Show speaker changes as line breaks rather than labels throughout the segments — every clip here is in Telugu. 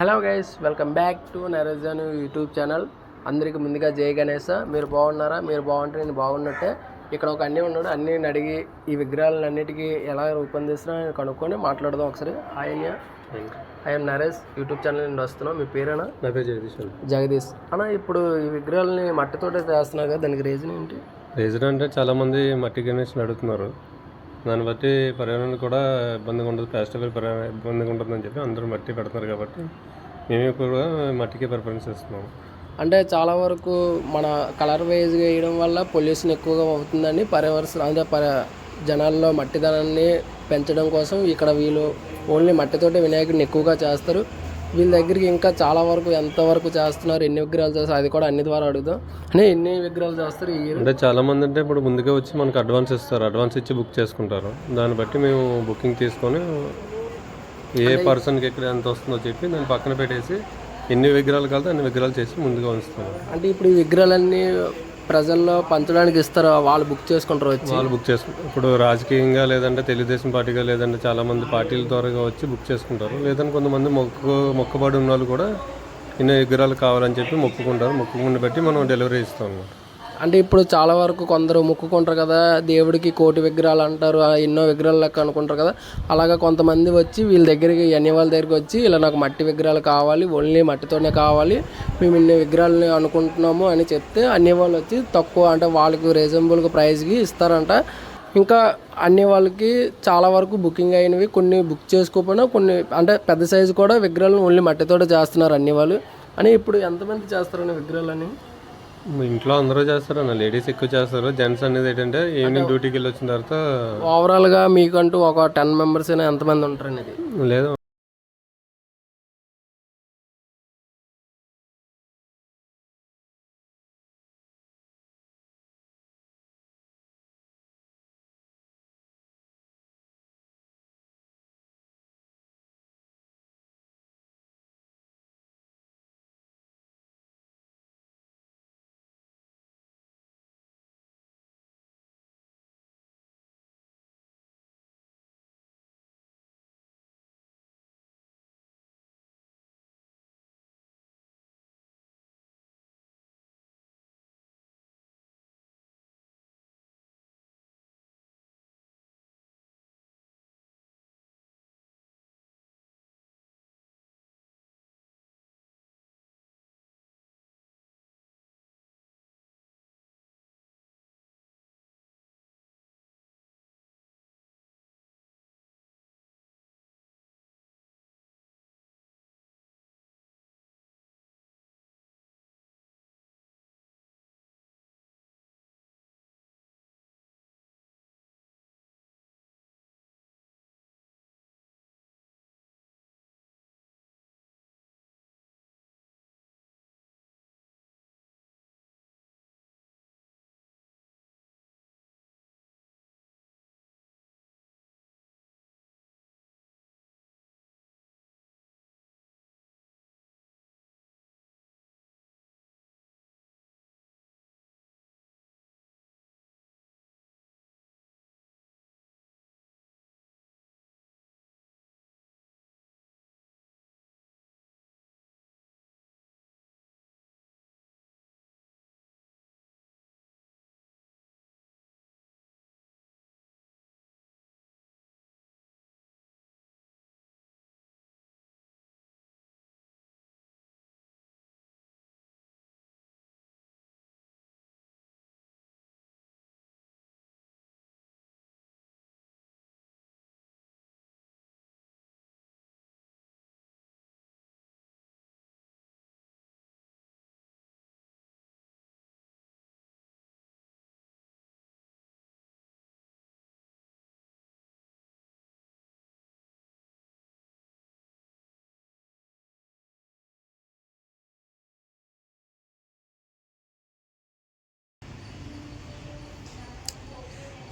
Hello guys, welcome back to Narejan YouTube channel. అందరికీ ముందుగా జై గణేశ. మీరు బాగున్నారా? మీరు బాగుంటే నేను బాగున్నట్టే. ఇక్కడ ఒక అన్నీ ఉన్నాడు. అన్నీని అడిగి ఈ విగ్రహాలన్నిటికీ ఎలా రూపొందిస్తున్నా కనుక్కొని మాట్లాడదాం ఒకసారి. హాయ్ అన్య. ఐఎమ్ నరేష్, యూట్యూబ్ ఛానల్ నుండి వస్తున్నాం. మీ పేరేనా?
నా పేరు జగదీష్.
జగదీష్ అన్న, ఇప్పుడు ఈ విగ్రహాలని మట్టితోటే చేస్తున్నారు కదా, దానికి రీజన్ ఏంటి?
రీజన్ అంటే చాలామంది మట్టి గణేష్ని అడుగుతున్నారు. దాన్ని బట్టి పర్యావరణం కూడా ఇబ్బందిగా ఉండదు, ప్లాస్టిక్ పర్యావరణ ఇబ్బందిగా ఉంటుందని చెప్పి అందరూ మట్టి పెడుతున్నారు. కాబట్టి మేము కూడా మట్టికే ప్రిఫరెన్స్ ఇస్తున్నాము.
అంటే చాలా వరకు మన కలర్ వైజ్గా వేయడం వల్ల పొల్యూషన్ ఎక్కువగా అవుతుందని పర్యావరణ అంటే జనాల్లో మట్టిదనాన్ని పెంచడం కోసం ఇక్కడ వీళ్ళు ఓన్లీ మట్టితోటి వినాయకుడిని ఎక్కువగా చేస్తారు. వీళ్ళ దగ్గరికి ఇంకా చాలా వరకు ఎంతవరకు చేస్తున్నారు, ఎన్ని విగ్రహాలు చేస్తారు, అది కూడా అన్ని ద్వారా అడుగుదాం. అంటే ఎన్ని విగ్రహాలు చేస్తారు ఈ
అంటే చాలామంది అంటే ఇప్పుడు ముందుగా వచ్చి మనకు అడ్వాన్స్ ఇస్తారు, అడ్వాన్స్ ఇచ్చి బుక్ చేసుకుంటారు. దాన్ని బట్టి మేము బుకింగ్ తీసుకొని ఏ పర్సన్కి ఎక్కడ ఎంత వస్తుందో చెప్పి దాన్ని పక్కన పెట్టేసి ఎన్ని విగ్రహాలు కలితే అన్ని విగ్రహాలు చేసి ముందుగా ఉంచుతారు.
అంటే ఇప్పుడు ఈ విగ్రహాలన్నీ ప్రజల్లో పంచడానికి ఇస్తారు, వాళ్ళు బుక్ చేసుకుంటారు.
వాళ్ళు బుక్ చేసుకుంటారు. ఇప్పుడు రాజకీయంగా లేదంటే తెలుగుదేశం పార్టీగా లేదంటే చాలామంది పార్టీల ద్వారా వచ్చి బుక్ చేసుకుంటారు. లేదంటే కొంతమంది మొక్కబడి ఉన్న వాళ్ళు కూడా ఎన్నో విగ్రహాలు కావాలని చెప్పి మొక్కుకుంటారు. మొక్కుకుని బట్టి మనం డెలివరీ ఇస్తాం అన్నమాట.
అంటే ఇప్పుడు చాలా వరకు కొందరు మొక్కుకుంటారు కదా, దేవుడికి 1,000,000 విగ్రహాలు అంటారు, ఎన్నో విగ్రహాలు లెక్క అనుకుంటారు కదా. అలాగా కొంతమంది వచ్చి వీళ్ళ దగ్గరికి, అన్ని వాళ్ళ దగ్గరికి వచ్చి ఇలా నాకు మట్టి విగ్రహాలు కావాలి, ఓన్లీ మట్టితోనే కావాలి, మేము ఇన్ని విగ్రహాలని అనుకుంటున్నాము అని చెప్తే అన్ని వాళ్ళు వచ్చి తక్కువ అంటే వాళ్ళకి రీజనబుల్గా ప్రైస్కి ఇస్తారంట. ఇంకా అన్ని వాళ్ళకి చాలా వరకు బుకింగ్ అయినవి, కొన్ని బుక్ చేసుకోకపోయినా కొన్ని అంటే పెద్ద సైజు కూడా విగ్రహాలను ఓన్లీ మట్టితోటే చేస్తున్నారు అన్ని వాళ్ళు. అని ఇప్పుడు ఎంతమంది చేస్తారని విగ్రహాలని?
ఇంట్లో అందరూ చేస్తారు అన్న, లేడీస్ ఎక్కువ చేస్తారు. జెంట్స్ అనేది ఏంటంటే ఈవినింగ్ డ్యూటీకి వెళ్ళి వచ్చిన తర్వాత
ఓవరాల్గా మీకంటూ ఒక 10 మెంబర్స్ అయినా ఎంతమంది ఉంటారు అనేది?
లేదు,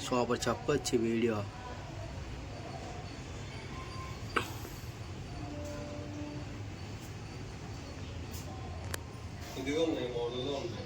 సూపర్ చెప్పొచ్చు వీడియో.
ఇదిగో మోడల్లో ఉంటాయి.